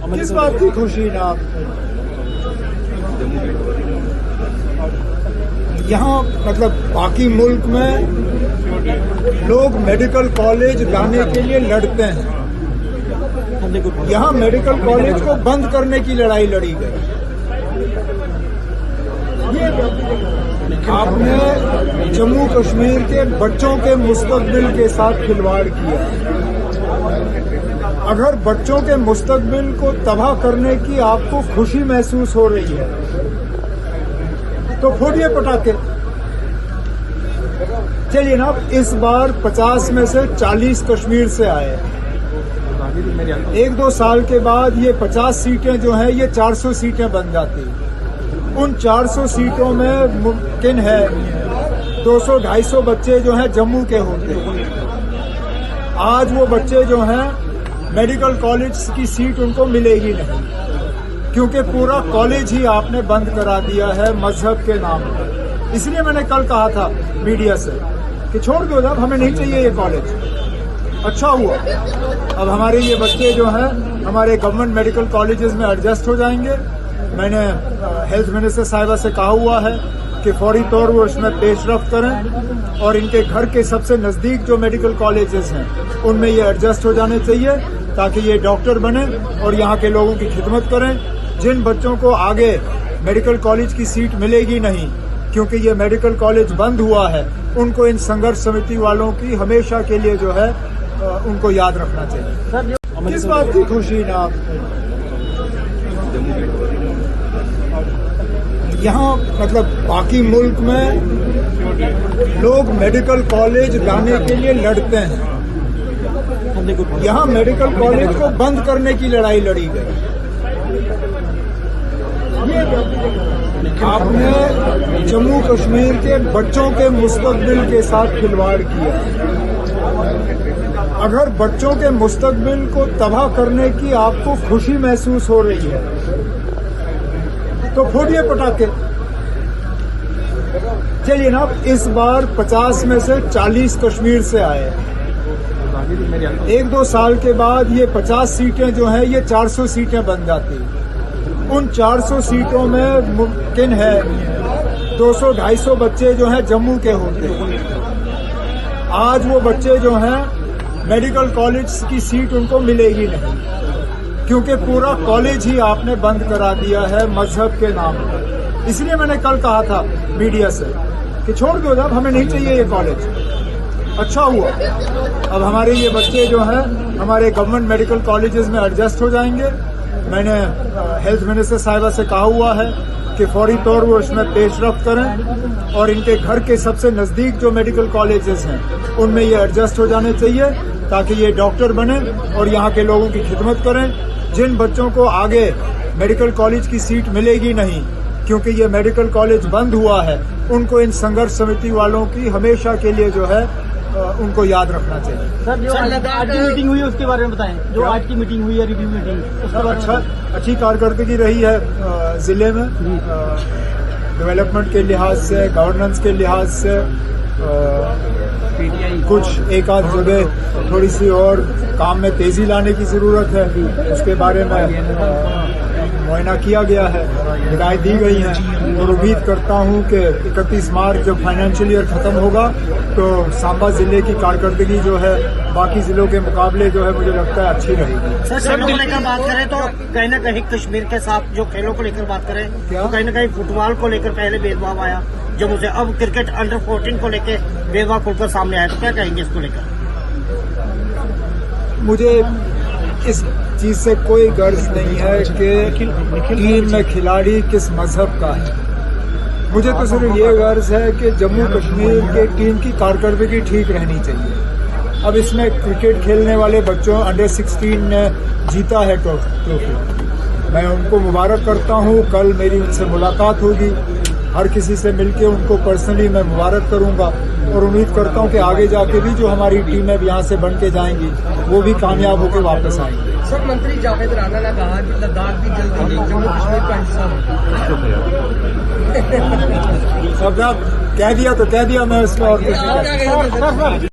किस बात की खुशी ना आप? यहाँ मतलब बाकी मुल्क में लोग मेडिकल कॉलेज लाने के लिए लड़ते हैं, यहाँ मेडिकल कॉलेज को बंद करने की लड़ाई लड़ी गई। आपने जम्मू कश्मीर के बच्चों के मुस्तकबिल के साथ खिलवाड़ किया। अगर बच्चों के मुस्तकबिल को तबाह करने की आपको खुशी महसूस हो रही है तो फोड़िए पटाखे। चलिए ना, इस बार 50 में से 40 कश्मीर से आए। 1-2 साल के बाद ये 50 सीटें जो हैं ये 400 सीटें बन जाती। उन 400 सीटों में मुमकिन है 200-250 बच्चे जो हैं जम्मू के होते हैं। आज वो बच्चे जो हैं मेडिकल कॉलेज की सीट उनको मिलेगी नहीं, क्योंकि पूरा कॉलेज ही आपने बंद करा दिया है मजहब के नाम पर। इसलिए मैंने कल कहा था मीडिया से कि छोड़ दो, जब हमें नहीं चाहिए ये कॉलेज। अच्छा हुआ, अब हमारे ये बच्चे जो हैं हमारे गवर्नमेंट मेडिकल कॉलेजेस में एडजस्ट हो जाएंगे। मैंने हेल्थ मिनिस्टर साहिबा से कहा हुआ है कि फौरी तौर वो इसमें पेशरफ्त करें और इनके घर के सबसे नज़दीक जो मेडिकल कॉलेजेस हैं उनमें ये एडजस्ट हो जाने चाहिए, ताकि ये डॉक्टर बने और यहाँ के लोगों की खिदमत करें। जिन बच्चों को आगे मेडिकल कॉलेज की सीट मिलेगी नहीं क्योंकि ये मेडिकल कॉलेज बंद हुआ है, उनको इन संघर्ष समिति वालों की हमेशा के लिए जो है उनको याद रखना चाहिए। किस बात की खुशी ना आप? यहाँ मतलब बाकी मुल्क में लोग मेडिकल कॉलेज लाने के लिए लड़ते हैं, यहाँ मेडिकल कॉलेज को बंद करने की लड़ाई लड़ी गई। आपने जम्मू कश्मीर के बच्चों के मुस्तकबिल के साथ खिलवाड़ किया। अगर बच्चों के मुस्तकबिल को तबाह करने की आपको खुशी महसूस हो रही है तो फोड़िए पटाखे। चलिए ना, इस बार 50 में से 40 कश्मीर से आए। 1-2 साल के बाद ये 50 सीटें जो हैं ये 400 सीटें बन जाती। उन 400 सीटों में मुमकिन है 200-250 बच्चे जो हैं जम्मू के होते हैं। आज वो बच्चे जो हैं मेडिकल कॉलेज की सीट उनको मिलेगी नहीं, क्योंकि पूरा कॉलेज ही आपने बंद करा दिया है मजहब के नाम पर। इसलिए मैंने कल कहा था मीडिया से कि छोड़ दो, जब हमें नहीं चाहिए ये कॉलेज। अच्छा हुआ, अब हमारे ये बच्चे जो हैं हमारे गवर्नमेंट मेडिकल कॉलेजेस में एडजस्ट हो जाएंगे। मैंने हेल्थ मिनिस्टर साहिबा से कहा हुआ है कि फौरी तौर वो इसमें पेशरफ्त करें और इनके घर के सबसे नज़दीक जो मेडिकल कॉलेजेस हैं उनमें ये एडजस्ट हो जाने चाहिए, ताकि ये डॉक्टर बने और यहाँ के लोगों की खिदमत करें। जिन बच्चों को आगे मेडिकल कॉलेज की सीट मिलेगी नहीं क्योंकि ये मेडिकल कॉलेज बंद हुआ है, उनको इन संघर्ष समिति वालों की हमेशा के लिए जो है उनको याद रखना चाहिए। सर, आज की मीटिंग हुई है उसके बारे में बताएं। जो आज की मीटिंग हुई है, रिव्यू मीटिंग, उसके बारे में। अच्छी कारकर्दगी रही है जिले में, डेवलपमेंट के लिहाज से, गवर्नेंस के लिहाज से। कुछ एक आध जगह थोड़ी सी और काम में तेजी लाने की जरूरत है, उसके बारे में मुआयना किया गया है, हिदायत दी गई है। और उम्मीद करता हूं कि 31 मार्च जब फाइनेंशियल ईयर खत्म होगा तो सांबा जिले की कारकर्दगी जो है बाकी जिलों के मुकाबले जो है मुझे लगता है अच्छी रहेगी। सर, खेलों को लेकर बात करें तो कहीं न कहीं कश्मीर के साथ जो खेलों को लेकर बात करें तो कहीं न कहीं फुटबॉल को लेकर पहले भेदभाव आया जम्मू से, अब क्रिकेट अंडर 14 को लेकर भेदभाव खुलकर सामने आया, तो क्या कहेंगे इसको लेकर? मुझे इस चीज से कोई गर्ज नहीं है कि टीम में खिलाड़ी किस मजहब का है। मुझे तो सिर्फ ये गर्ज है कि जम्मू कश्मीर के टीम की कारकर्दगी ठीक रहनी चाहिए। अब इसमें क्रिकेट खेलने वाले बच्चों अंडर 16 ने जीता है ट्रॉफी, मैं उनको मुबारक करता हूँ। कल मेरी उनसे मुलाकात होगी, हर किसी से मिलके उनको पर्सनली मैं मुबारक करूंगा और उम्मीद करता हूं कि आगे जाके भी जो हमारी टीमें यहाँ से बन के जाएंगी वो भी कामयाब होकर वापस आएंगी। सर, मंत्री जावेद राणा ने कहा कि लद्दाख भी जल्दी जम्मू कश्मीर का हिस्सा होगा। सब कह दिया तो कह दिया, मैं इसमें और कुछ नहीं।